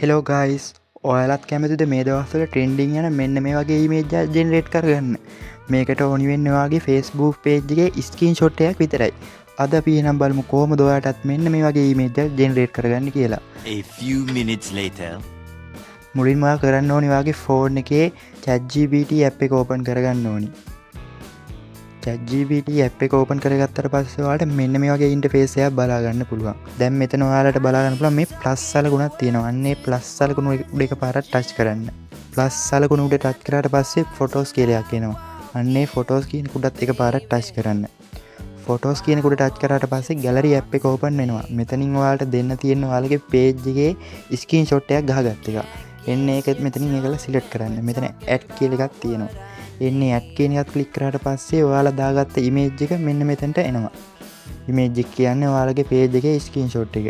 Hello guys ඔයාලත් කැමතිද මේ දවස්වල ට්‍රෙන්ඩිං යන මෙන්න මේ වගේ ඉමේජ් ජෙනරේට් කරගන්න. මේකට ඕනි වෙන්නේ ඔයාගේ Facebook page එකේ ස්ක්‍රීන් ෂොට් එකක් විතරයි. අද අපි එහෙනම් බලමු කොහොමද ඔයාලටත් මෙන්න මේ වගේ ඉමේජ් ජෙනරේට් කරගන්න කියලා. A few minutes later. මුලින්ම ඔයා කරන්න ඕනි ඔයාගේ ෆෝන් එකේ ChatGPT app එක ඕපන් කරගන්න ඕනි. ChatGPT app එක ඕපන් කරගත්තට පස්සේ ඔයාලට මෙන්න මේ වගේ ඉන්ටර්ෆේස් එකක් බලා ගන්න පුළුවන්. දැන් මෙතන ඔයාලට බලා ගන්න පුළුවන් මේ ප්ලස් සලකුණක් තියෙනවා. අන්න ඒ ප්ලස් සලකුණ උඩ එකපාරක් ටච් කරන්න. ප්ලස් සලකුණ උඩ ටච් කරාට පස්සේ ෆොටෝස් කියලා එකක් එනවා. අන්න ඒ ෆොටෝස් කියන කුඩත් එකපාරක් ටච් කරන්න. ෆොටෝස් කියන කුඩ ටච් කරාට පස්සේ ගැලරි ඇප් එක ඕපන් වෙනවා. මෙතනින් ඔයාලට දෙන්න තියෙන ඔයාලගේ පේජ් එකේ ස්ක්‍රීන් ෂොට් එකක් ගහගත්ත එක. එන්න ඒකත් මෙතනින් ඒකලා සිලෙක්ට් කරන්න. මෙතන ඇඩ් කියලා එකක් තියෙනවා. එන්නේ ඇඩ් කියන එකත් ක්ලික් කරාට පස්සේ ඔයාලා දාගත්ත ඉමේජ් එක මෙන්න මෙතනට එනවා. ඉමේජ් එක කියන්නේ ඔයාලගේ පේජ් එකේ ස්ක්‍රීන් ෂොට් එක.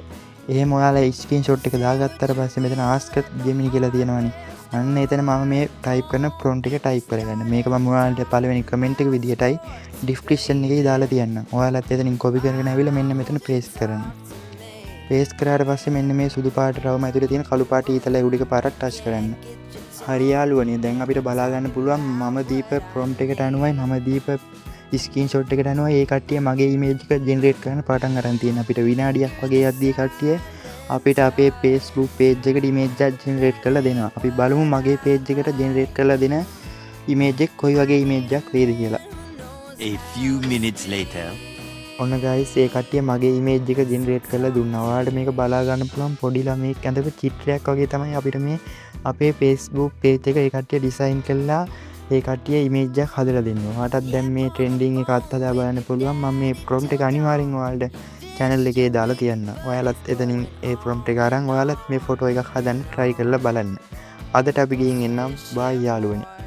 එහෙම ඔයාලා ස්ක්‍රීන් ෂොට් එක දාගත්තට පස්සේ මෙතන ask Gemini කියලා තියෙනවනේ. අන්න එතන මම මේ ටයිප් කරන ප්‍රොම්ප්ට් එක ටයිප් කරගන්න. මේක මම ඔයාලට පළවෙනි කමෙන්ට් එක විදිහටයි ඩිස්ක්‍රිප්ෂන් එකේ දාලා තියන්නම්. ඔයාලත් එතනින් කොපි කරගෙන ආවිල්ලා මෙන්න මෙතන පේස්ට් කරන්න. පේස්ට් කරාට පස්සේ මෙන්න මේ සුදු පාට රවුම ඇතුලේ තියෙන කළු පාට ඊතලයි උඩ එක පාරක් ටච් කරන්න. හරි යාළුවනේ දැන් අපිට බලා ගන්න පුළුවන් මම දීප ප්‍රොම්ප්ට් එකට අනුවයි මම දීප ස්ක්‍රීන් ෂොට් එකට අනුවයි ඒ කට්ටිය මගේ ඉමේජ් එක ජෙනරේට් කරන්න පටන් අරන් තියෙන. අපිට විනාඩියක් වගේ යද්දී කට්ටිය අපිට අපේ Facebook page එකට ඉමේජ් එකක් ජෙනරේට් කරලා දෙනවා. අපි බලමු මගේ page එකට ජෙනරේට් කරලා දෙන ඉමේජ් එක කොයි වගේ ඉමේජ් එකක් වේද කියලා. A few minutes later. ඔන්න ගයිස් ඒ කට්ටිය මගේ ඉමේජ් එක ජෙනරේට් කරලා දුන්නා. ඔයාලට මේක බලා ගන්න පුළුවන් පොඩි ළමෙක් ඇඳපු චිත්‍රයක් වගේ තමයි අපිට මේ අපේ Facebook page එක ඒ කට්ටිය ඩිසයින් කළා. ඒ කට්ටිය ඉමේජ් එකක් හදලා දෙනවා. ඔයාලටත් දැන් මේ ට්‍රෙන්ඩින් එක අත්හදා බලන්න පුළුවන්. මම මේ ප්‍රොම්ප්ට් එක අනිවාර්යෙන් ඔයාලට channel එකේ දාලා තියන්න. ඔයාලත් එතනින් ඒ ප්‍රොම්ප්ට් එක අරන් ඔයාලත් මේ ෆොටෝ එකක් හදන්න try කරලා බලන්න. අදට අපි ගිහින් එන්නම්. බයි යාළුවනේ.